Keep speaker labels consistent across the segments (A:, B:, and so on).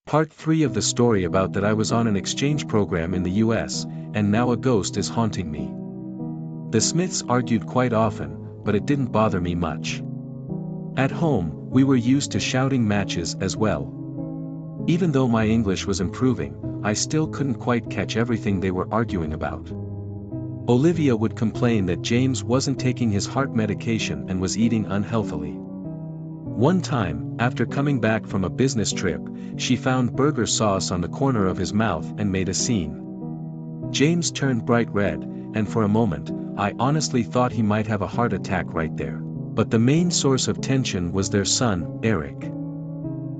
A: Part 3 of the story about that I was on an exchange program in the US, and now a ghost is haunting me. The Smiths argued quite often, but it didn't bother me much. At home, we were used to shouting matches as well. Even though my English was improving, I still couldn't quite catch everything they were arguing about. Olivia would complain that James wasn't taking his heart medication and was eating unhealthily. One time, after coming back from a business trip, she found burger sauce on the corner of his mouth and made a scene. James turned bright red, and for a moment, I honestly thought he might have a heart attack right there. But the main source of tension was their son, Eric.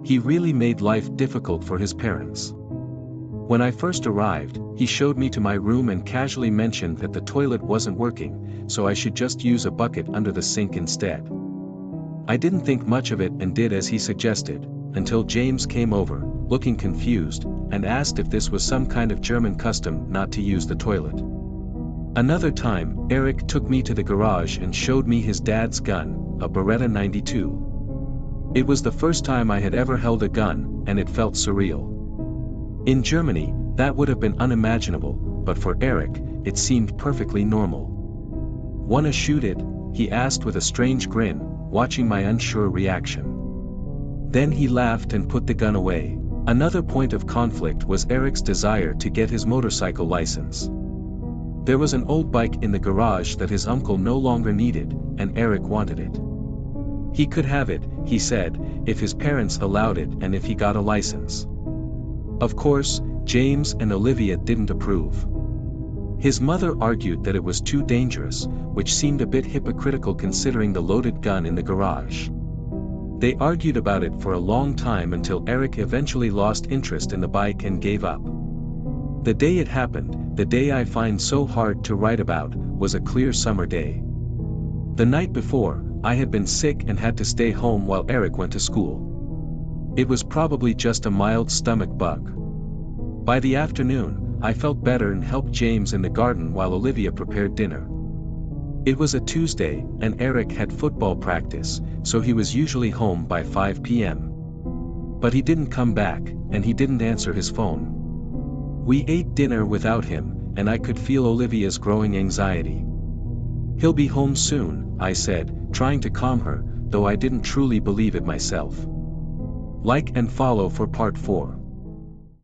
A: He really made life difficult for his parents. When I first arrived, he showed me to my room and casually mentioned that the toilet wasn't working, so I should just use a bucket under the sink instead. I didn't think much of it and did as he suggested, until James came over, looking confused, and asked if this was some kind of German custom not to use the toilet. Another time, Eric took me to the garage and showed me his dad's gun, a Beretta 92. It was the first time I had ever held a gun, and it felt surreal. In Germany, that would have been unimaginable, but for Eric, it seemed perfectly normal. "Wanna shoot it?" he asked with a strange grin, watching my unsure reaction. Then he laughed and put the gun away. Another point of conflict was Eric's desire to get his motorcycle license. There was an old bike in the garage that his uncle no longer needed, and Eric wanted it. He could have it, he said, if his parents allowed it and if he got a license. Of course, James and Olivia didn't approve. His mother argued that it was too dangerous, which seemed a bit hypocritical considering the loaded gun in the garage. They argued about it for a long time until Eric eventually lost interest in the bike and gave up. The day it happened, the day I find so hard to write about, was a clear summer day. The night before, I had been sick and had to stay home while Eric went to school. It was probably just a mild stomach bug. By the afternoon, I felt better and helped James in the garden while Olivia prepared dinner. It was a Tuesday, and Eric had football practice, so he was usually home by 5 p.m. But he didn't come back, and he didn't answer his phone. We ate dinner without him, and I could feel Olivia's growing anxiety. "He'll be home soon," I said, trying to calm her, though I didn't truly believe it myself. Like and follow for part 4.